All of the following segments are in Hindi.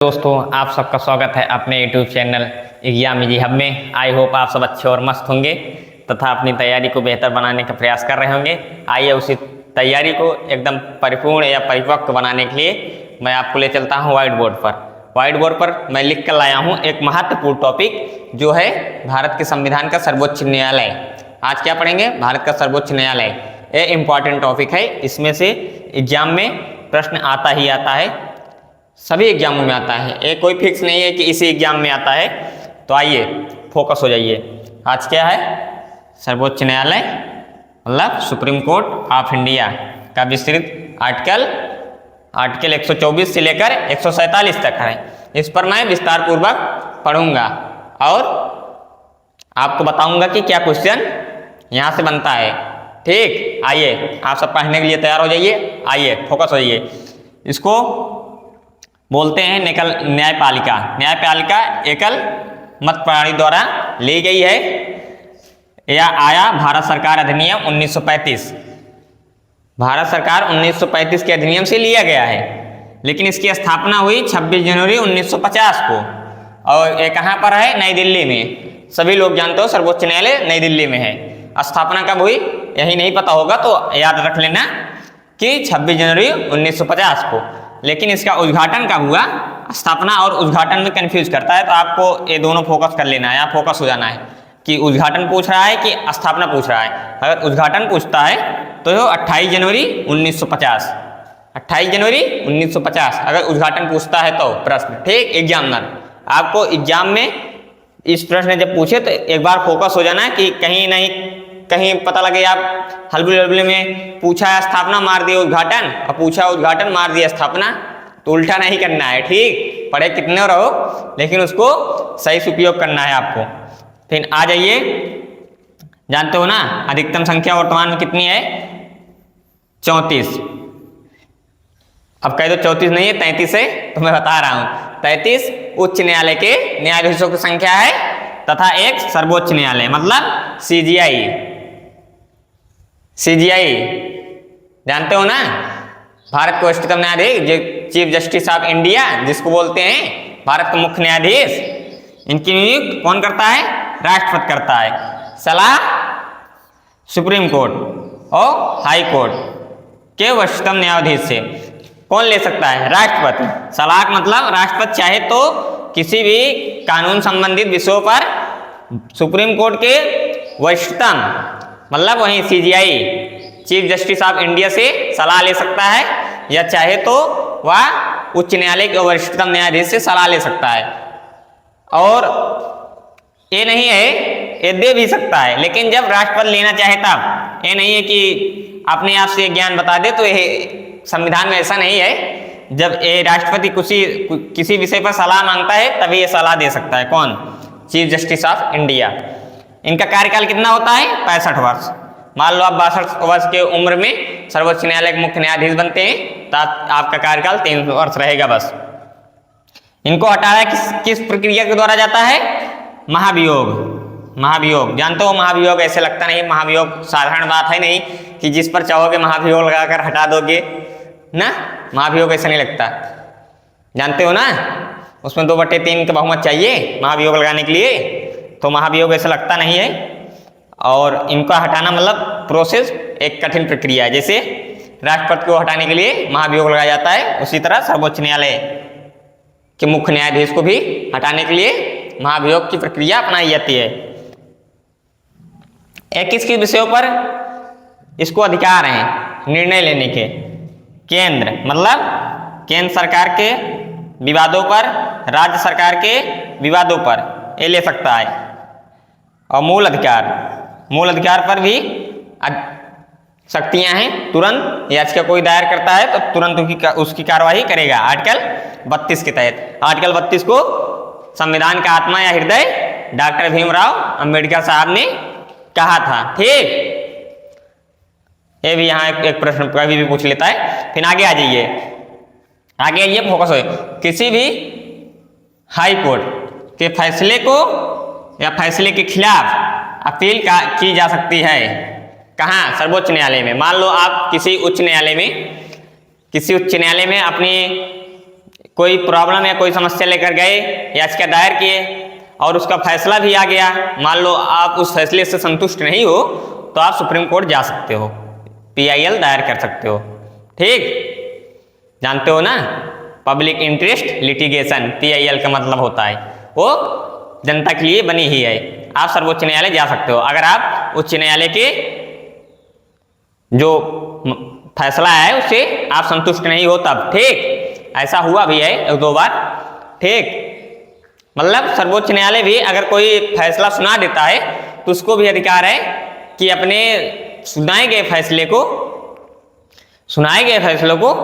दोस्तों, आप सबका स्वागत है अपने YouTube channel exam easy hub में। आई होप आप सब अच्छे और मस्त होंगे तथा अपनी तैयारी को बेहतर बनाने का प्रयास कर रहे होंगे। आइए उसी तैयारी को एकदम परिपूर्ण या परिपक्व बनाने के लिए मैं आपको ले चलता हूं व्हाइट बोर्ड पर। व्हाइट बोर्ड पर मैं लिख कर लाया हूं एक महत्वपूर्ण टॉपिक, जो है भारत के संविधान का सर्वोच्च न्यायालय। आज क्या पढ़ेंगे? भारत का सर्वोच्च न्यायालय। ये इंपॉर्टेंट टॉपिक है, इसमें से एग्जाम में प्रश्न आता ही आता है, सभी एग्जामों में आता है। ये कोई फिक्स नहीं है कि इसी एग्जाम में आता है। तो आइए फोकस हो जाइए। आज क्या है? सर्वोच्च न्यायालय मतलब सुप्रीम कोर्ट ऑफ इंडिया का विस्तृत आर्टिकल 124 से लेकर 147 तक है। इस पर मैं विस्तार पूर्वक पढ़ूंगा और आपको बताऊंगा कि क्या क्वेश्चन यहाँ से बनता है। ठीक, आइए आप सब पढ़ने के लिए तैयार हो जाइए। आइए फोकस हो जाइए। इसको बोलते हैं न्यायपालिका। न्यायपालिका एकल मत प्रणाली द्वारा ली गई है। यह आया भारत सरकार अधिनियम 1935। भारत सरकार 1935 के अधिनियम से लिया गया है, लेकिन इसकी स्थापना हुई 26 जनवरी 1950 को। और ये कहाँ पर है? नई दिल्ली में। सभी लोग जानते हो सर्वोच्च न्यायालय नई दिल्ली में है। स्थापना कब हुई यही नहीं पता होगा तो याद रख लेना कि 26 जनवरी 1950 को। लेकिन इसका उद्घाटन कब हुआ? स्थापना और उद्घाटन में कंफ्यूज करता है, तो आपको ये दोनों फोकस कर लेना है, यहाँ फोकस हो जाना है कि उद्घाटन पूछ रहा है कि स्थापना पूछ रहा है। अगर उद्घाटन पूछता है तो 28 जनवरी 1950। 28 जनवरी 1950 अगर उद्घाटन पूछता है तो प्रश्न। ठीक, एग्जामिनर आपको एग्जाम में इस प्रश्न जब पूछे तो एक बार फोकस हो जाना है कि कहीं नहीं कहीं पता लगे आप हलबुल में पूछा है स्थापना मार दिया उद्घाटन, और पूछा उद्घाटन मार दिया स्थापना, तो उल्टा नहीं करना है। ठीक, पढ़े कितने रहो लेकिन उसको सही से उपयोग करना है आपको। फिर आ जाइए, जानते हो ना अधिकतम संख्या वर्तमान में कितनी है? 34। अब कह दो 34 नहीं है 33 है, तो मैं बता रहा हूं 33 उच्च न्यायालय के न्यायाधीशों की संख्या है तथा एक सर्वोच्च न्यायालय मतलब सीजीआई जानते हो ना, भारत के उच्चतम न्यायाधीश जो चीफ जस्टिस ऑफ इंडिया जिसको बोलते हैं भारत का मुख्य न्यायाधीश, इनकी नियुक्ति कौन करता है? राष्ट्रपति करता है। सलाह सुप्रीम कोर्ट और हाई कोर्ट के उच्चतम न्यायाधीश से कौन ले सकता है? राष्ट्रपति। सलाह मतलब राष्ट्रपति चाहे तो किसी भी कानून संबंधित विषयों पर सुप्रीम कोर्ट के वरिष्ठतम मतलब वहीं CGI chief justice of India से सलाह ले सकता है, या चाहे तो वह उच्च न्यायालय के वरिष्ठतम न्यायाधीश से सलाह ले सकता है। और ये नहीं है, ये दे भी सकता है, लेकिन जब राष्ट्रपति लेना चाहे तब। ये नहीं है कि अपने आप से ज्ञान बता दे, तो ये संविधान में ऐसा नहीं है। जब ये राष्ट्रपति किसी विषय पर सलाह मांगता है तभी ये सलाह दे सकता है। कौन? Chief justice of India. इनका कार्यकाल कितना होता है? 65 वर्ष। मान लो आप 62 वर्ष के उम्र में सर्वोच्च न्यायालय के मुख्य न्यायाधीश बनते हैं तो आपका कार्यकाल 3 वर्ष रहेगा बस। इनको हटाया किस प्रक्रिया के द्वारा जाता है? महाभियोग। जानते हो महाभियोग? ऐसे लगता नहीं, महाभियोग साधारण बात है नहीं कि जिस पर चाहोगे महाभियोग लगाकर हटा दोगे ना। महाभियोग ऐसा नहीं लगता, जानते हो ना, उसमें 2/3 का बहुमत चाहिए महाभियोग लगाने के लिए। तो महाभियोग ऐसा लगता नहीं है। और इनको हटाना मतलब प्रोसेस एक कठिन प्रक्रिया है। जैसे राष्ट्रपति को हटाने के लिए महाभियोग लगाया जाता है, उसी तरह सर्वोच्च न्यायालय के मुख्य न्यायाधीश को भी हटाने के लिए महाभियोग की प्रक्रिया अपनाई जाती है। 21 के विषयों पर इसको अधिकार हैं निर्णय लेने के। केंद्र मतलब केंद्र सरकार के विवादों पर, राज्य सरकार के विवादों पर ये ले सकता है। और मूल अधिकार पर भी शक्तियां हैं। तुरंत याचिका कोई दायर करता है तो तुरंत उसकी कार्यवाही करेगा आर्टिकल 32 के तहत। आर्टिकल 32 को संविधान का आत्मा या हृदय डॉक्टर भीमराव अंबेडकर साहब ने कहा था। ठीक, ये भी यहाँ एक प्रश्न कभी भी पूछ लेता है। फिर आगे आ जाइए, फोकस हो। किसी भी हाई कोर्ट के फैसले को या फैसले के खिलाफ अपील की जा सकती है। कहाँ? सर्वोच्च न्यायालय में। मान लो आप किसी उच्च न्यायालय में अपनी कोई प्रॉब्लम या कोई समस्या लेकर गए, याचिका दायर किए और उसका फैसला भी आ गया, मान लो आप उस फैसले से संतुष्ट नहीं हो तो आप सुप्रीम कोर्ट जा सकते हो, PIL दायर कर सकते हो। ठीक, जानते हो ना, पब्लिक इंटरेस्ट लिटिगेशन PIL का मतलब होता है, वो जनता के लिए बनी ही है। आप सर्वोच्च न्यायालय जा सकते हो अगर आप उच्च न्यायालय के जो फैसला है उससे आप संतुष्ट नहीं हो तब। ठीक, ऐसा हुआ भी है 1-2 बार। ठीक, मतलब सर्वोच्च न्यायालय भी अगर कोई फैसला सुना देता है तो उसको भी अधिकार है कि अपने सुनाए गए फैसले को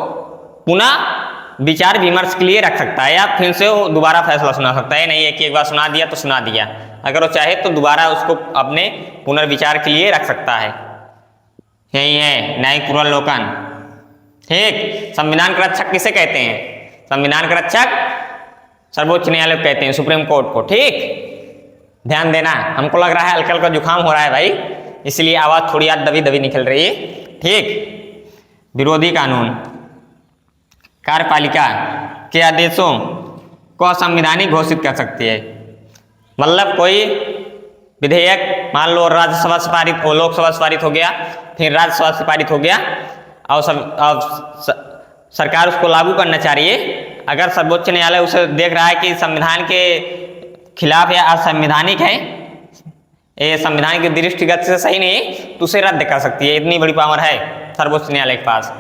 पुनः विचार विमर्श के लिए रख सकता है, या फिर से वो दोबारा फैसला सुना सकता है। नहीं है कि एक बार सुना दिया तो सुना दिया, अगर वो चाहे तो दोबारा उसको अपने पुनर्विचार के लिए रख सकता है। यही है न्यायिक पुनर्लोकन। ठीक, संविधान का रक्षक किसे कहते हैं? संविधान का रक्षक सर्वोच्च न्यायालय कहते हैं, सुप्रीम कोर्ट को। ठीक, ध्यान देना। हमको लग रहा है हल्का हल्का जुकाम हो रहा है भाई, इसलिए आवाज थोड़ी आज दबी दबी निकल रही है। ठीक, विरोधी कानून कार्यपालिका के आदेशों को असंवैधानिक घोषित कर सकती है। मतलब कोई विधेयक मान लो राज्यसभा से पारित हो, लोकसभा से पारित हो गया, फिर राज्यसभा से पारित हो गया और सरकार उसको लागू करना चाहिए। अगर सर्वोच्च न्यायालय उसे देख रहा है कि संविधान के खिलाफ या असंवैधानिक है, ये संविधान की दृष्टिगत से सही नहीं, तो उसे रद्द कर सकती है। इतनी बड़ी पावर है सर्वोच्च न्यायालय के पास,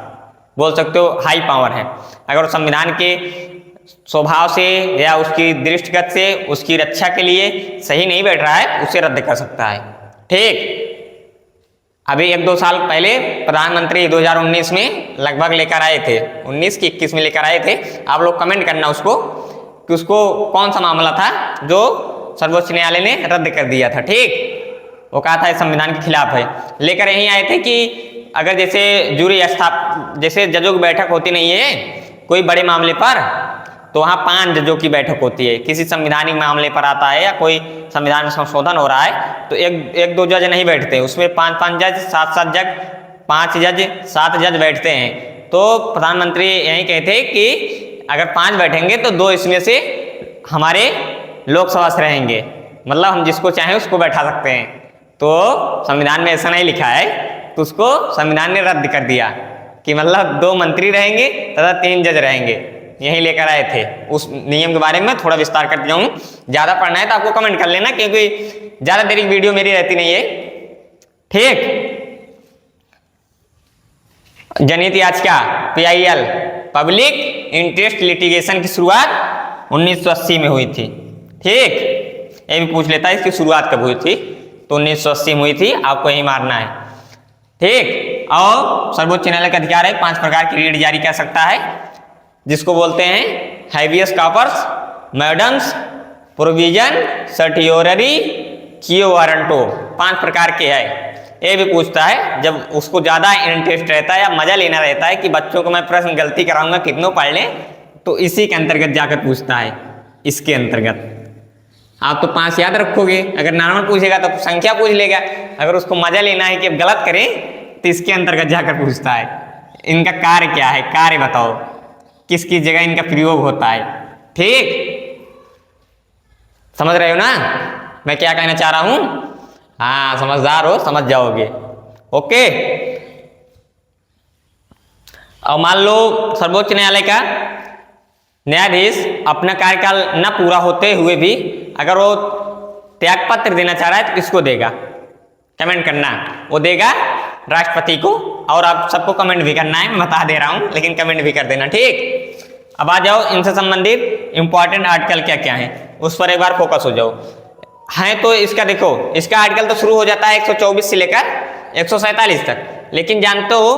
बोल सकते हो हाई पावर है। अगर वो संविधान के स्वभाव से या उसकी दृष्टिगत से उसकी रक्षा के लिए सही नहीं बैठ रहा है, उसे रद्द कर सकता है। ठीक, अभी 1-2 साल पहले प्रधानमंत्री 2019 में लगभग लेकर आए थे, 19 की 21 में लेकर आए थे। आप लोग कमेंट करना उसको कि उसको कौन सा मामला था जो सर्वोच्च न्यायालय ने रद्द कर दिया था। ठीक, वो कहा था संविधान के खिलाफ है। लेकर यहीं आए थे कि अगर जैसे जैसे जजों की बैठक होती नहीं है कोई बड़े मामले पर, तो वहाँ 5 जजों की बैठक होती है। किसी संवैधानिक मामले पर आता है या कोई संविधान में संशोधन हो रहा है तो एक दो जज नहीं बैठते, उसमें 5-5 जज, 7-7 जज, 5 जज, 7 जज बैठते हैं। तो प्रधानमंत्री यही कहते हैं कि अगर 5 बैठेंगे तो 2 इसमें से हमारे लोकसभा से रहेंगे, मतलब हम जिसको चाहें उसको बैठा सकते हैं। तो संविधान में ऐसा नहीं लिखा है, तो उसको संविधान ने रद्द कर दिया कि मतलब 2 मंत्री रहेंगे तथा 3 जज रहेंगे। यही leकर आए थे। उस नियम के बारे में थोड़ा विस्तार कर दिया हूँ। ज्यादा पढ़ना है तो आपको कमेंट कर लेना, क्योंकि ज्यादा देरी की वीडियो मेरी रहती नहीं है। ठीक, जनहित याचिका PIL पब्लिक इंटरेस्ट लिटिगेशन की शुरुआत 1980 में हुई थी। ठीक, ये भी पूछ लेता है इसकी शुरुआत कब हुई थी, तो 1980 में हुई थी, आपको यही मारना है। ठीक, और सर्वोच्च न्यायालय का अधिकार है 5 प्रकार की रीट जारी कर सकता है, जिसको बोलते हैं हैबियस कॉर्पस, मैडम्स, प्रोविजन, सर्टियोररी, कियो वारंटो। 5 प्रकार के है। ये भी पूछता है जब उसको ज्यादा इंटरेस्ट रहता है या मजा लेना रहता है कि बच्चों को मैं प्रश्न गलती कराऊंगा कितनों पढ़ लें, तो इसी के अंतर्गत जाकर पूछता है। इसके अंतर्गत आप तो 5 याद रखोगे, अगर नॉर्मल पूछेगा तो संख्या पूछ लेगा। अगर उसको मजा लेना है कि गलत करें तो इसके अंतर्गत जाकर पूछता है इनका कार्य क्या है, कार्य बताओ, किस किस जगह इनका प्रयोग होता है। ठीक, समझ रहे हो ना मैं क्या कहना चाह रहा हूं? हाँ, समझदार हो, समझ जाओगे। ओके, और मान लो सर्वोच्च न्यायालय का न्यायाधीश अपना कार्यकाल न पूरा होते हुए भी अगर वो त्यागपत्र देना चाह रहा है तो किसको देगा? कमेंट करना। वो देगा राष्ट्रपति को, और आप सबको कमेंट भी करना है, मैं बता दे रहा हूं, लेकिन कमेंट भी कर देना। ठीक, अब आ जाओ इनसे संबंधित इंपॉर्टेंट आर्टिकल क्या क्या है, उस पर एक बार फोकस हो जाओ। है तो इसका देखो, इसका आर्टिकल तो शुरू हो जाता है 124 से लेकर 147 तक, लेकिन जानते हो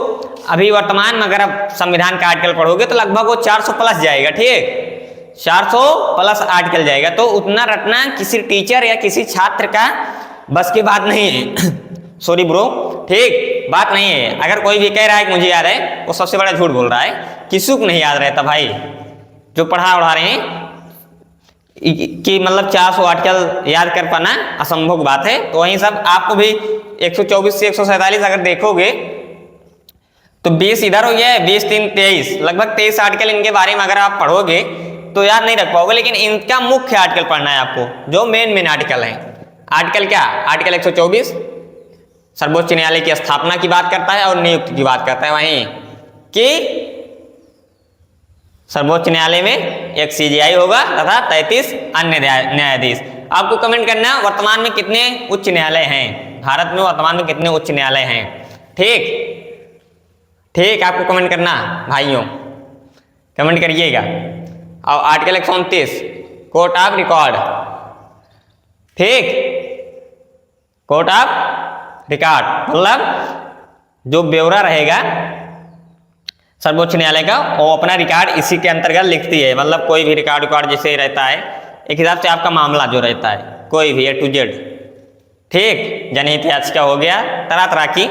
अभी वर्तमान में अगर आप संविधान का आर्टिकल पढ़ोगे तो लगभग वो 400 प्लस जाएगा। ठीक, 400 प्लस आर्टिकल जाएगा, तो उतना रटना किसी टीचर या किसी छात्र का बस की बात नहीं है। सॉरी ब्रो, ठीक, बात नहीं है। अगर कोई भी कह रहा है कि मुझे याद है, वो सबसे बड़ा झूठ बोल रहा है। किसी को नहीं याद रहता भाई, जो उड़ा रहे हैं कि मतलब 400 आर्टिकल याद कर पाना असंभव बात है। तो वहीं सब आपको भी 124 से 147 अगर देखोगे तो 20 इधर हो गया है, 20 3 23, लगभग 23 आर्टिकल इनके बारे में अगर आप पढ़ोगे तो याद नहीं रख पाओगे, लेकिन इनका मुख्य आर्टिकल पढ़ना है आपको, जो मेन आर्टिकल है। आर्टिकल क्या? आर्टिकल 124 सर्वोच्च न्यायालय की स्थापना की बात करता है और नियुक्ति की बात करता है। वहीं कि सर्वोच्च न्यायालय में एक CJI होगा तथा 33 अन्य न्यायाधीश। आपको कमेंट करना है वर्तमान में कितने उच्च न्यायालय हैं, भारत में वर्तमान में कितने उच्च न्यायालय हैं। ठीक, आपको कमेंट करना भाइयों, कमेंट करिएगा। और आर्टिकल 129 कोर्ट ऑफ रिकॉर्ड, ठीक, कोर्ट ऑफ रिकॉर्ड मतलब जो ब्यौरा रहेगा सर्वोच्च न्यायालय का, वो अपना रिकॉर्ड इसी के अंतर्गत लिखती है। मतलब कोई भी रिकॉर्ड जैसे रहता है, एक हिसाब से आपका मामला जो रहता है कोई भी A to Z, ठीक, जनहित याचिका हो गया, तरह तरह की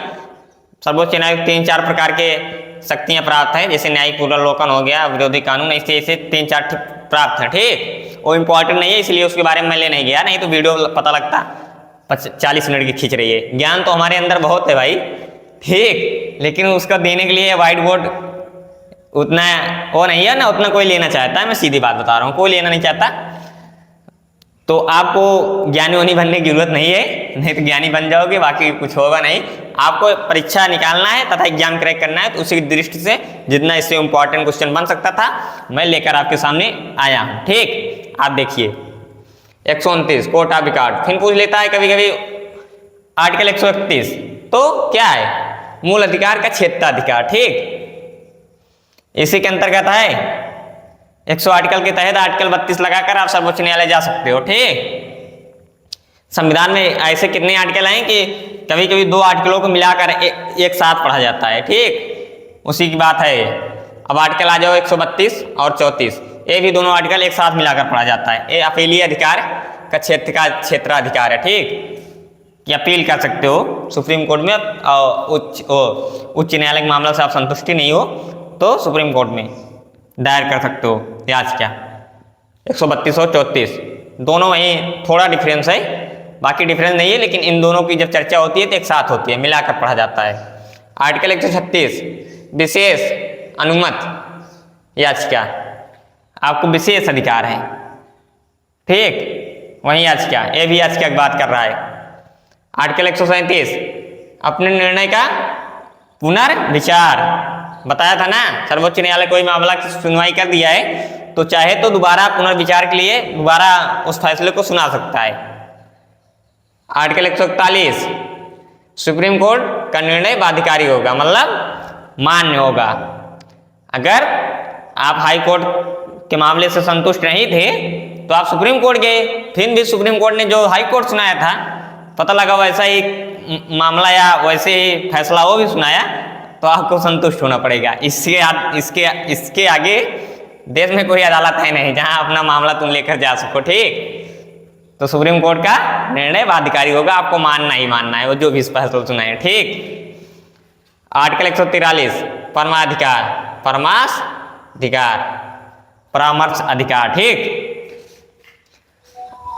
सर्वोच्च न्यायालय 3-4 प्रकार के शक्तियां प्राप्त है, जैसे न्यायिक पुनर्लोकन हो गया, विरोधी कानून, ऐसे 3-4 प्राप्त है। ठीक, वो इम्पोर्टेंट नहीं है इसलिए उसके बारे में मैं ले नहीं गया, नहीं तो वीडियो पता लगता 40 मिनट की खींच रही है। ज्ञान तो हमारे अंदर बहुत है भाई, ठीक, लेकिन उसका देने के लिए व्हाइट बोर्ड उतना वो नहीं है ना, उतना कोई लेना चाहता है। मैं सीधी बात बता रहा हूँ, कोई लेना नहीं चाहता। तो आपको ज्ञानी होनी बनने की जरूरत नहीं है, नहीं तो ज्ञानी बन जाओगे, बाकी कुछ होगा नहीं। आपको परीक्षा निकालना है तथा एग्जाम क्रैक करना है, तो उसी दृष्टि से जितना इससे इंपॉर्टेंट क्वेश्चन बन सकता था मैं लेकर आपके सामने आया हूँ। ठीक, आप देखिए 129 कोर्ट ऑफ रिकॉर्ड, फिर पूछ लेता है कभी कभी आर्टिकल 131, तो क्या है? मूल अधिकार का क्षेत्राधिकार। ठीक, इसी के अंतर्गत है 100 आर्टिकल के तहत आर्टिकल 32 लगाकर आप सर्वोच्च न्यायालय जा सकते हो। ठीक, संविधान में ऐसे कितने आर्टिकल हैं कि कभी कभी 2 आर्टिकलों को मिलाकर एक साथ पढ़ा जाता है। ठीक, उसी की बात है। अब आर्टिकल आ जाओ 132 और 34, ये भी दोनों आर्टिकल एक साथ मिलाकर पढ़ा जाता है। ये अपीलीय अधिकार का क्षेत्राधिकार है। ठीक, कि अपील कर सकते हो सुप्रीम कोर्ट में, उच्च न्यायालय के मामला से आप संतुष्टि नहीं हो तो सुप्रीम कोर्ट में दायर कर सकते हो याचिका। 132 और 34 दोनों वहीं, थोड़ा डिफरेंस है, बाकी डिफरेंस नहीं है, लेकिन इन दोनों की जब चर्चा होती है तो एक साथ होती है, मिलाकर पढ़ा जाता है। आर्टिकल 136 विशेष अनुमत याचिका, आपको विशेष अधिकार है। ठीक, वही याचिका, ये भी याचिका की बात कर रहा है। आर्टिकल 137 अपने निर्णय का पुनर्विचार, बताया था ना, सर्वोच्च न्यायालय कोई मामला की सुनवाई कर दिया है तो चाहे तो दोबारा पुनर्विचार के लिए दोबारा उस फैसले को सुना सकता है। आर्टिकल 141 सुप्रीम कोर्ट का निर्णय बाध्यकारी होगा, मतलब मान्य होगा। अगर आप हाई कोर्ट के मामले से संतुष्ट नहीं थे तो आप सुप्रीम कोर्ट गए, फिर भी सुप्रीम कोर्ट ने जो हाई कोर्ट सुनाया था, पता लगा वैसा ही मामला या वैसे ही फैसला वो भी सुनाया, तो आपको संतुष्ट होना पड़ेगा। इसके आगे देश में कोई अदालत है नहीं जहां अपना मामला तुम लेकर जा सको। ठीक, तो सुप्रीम कोर्ट का निर्णय बाध्यकारी होगा, आपको मानना ही मानना है वो जो भी फैसला सुनाए। ठीक, आर्टिकल 143 परामर्श अधिकार। ठीक,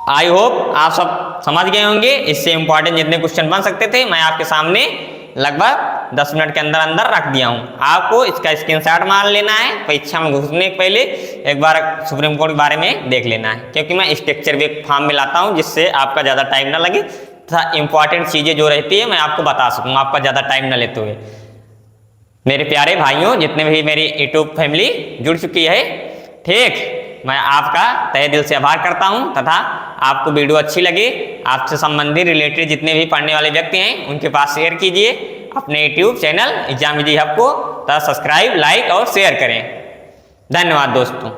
आई होप आप सब समझ गए होंगे। इससे इंपॉर्टेंट जितने क्वेश्चन बन सकते थे मैं आपके सामने लगभग 10 मिनट के अंदर रख दिया हूं। आपको इसका स्क्रीनशॉट मार लेना है, परीक्षा में घुसने के पहले एक बार सुप्रीम कोर्ट के बारे में देख लेना है, क्योंकि मैं स्ट्रक्चर भी फॉर्म में लाता हूं जिससे आपका ज़्यादा टाइम ना लगे तथा इंपॉर्टेंट चीज़ें जो रहती है मैं आपको बता सकूँ, आपका ज़्यादा टाइम ना लेते हुए। मेरे प्यारे भाइयों, जितने भी मेरी यूट्यूब फैमिली जुड़ चुकी है, ठीक, मैं आपका तहे दिल से आभार करता हूं तथा आपको वीडियो अच्छी लगे, आपसे संबंधित रिलेटेड जितने भी पढ़ने वाले व्यक्ति हैं उनके पास शेयर कीजिए। अपने यूट्यूब चैनल एग्जाम विजी हब को तथा सब्सक्राइब, लाइक और शेयर करें। धन्यवाद दोस्तों।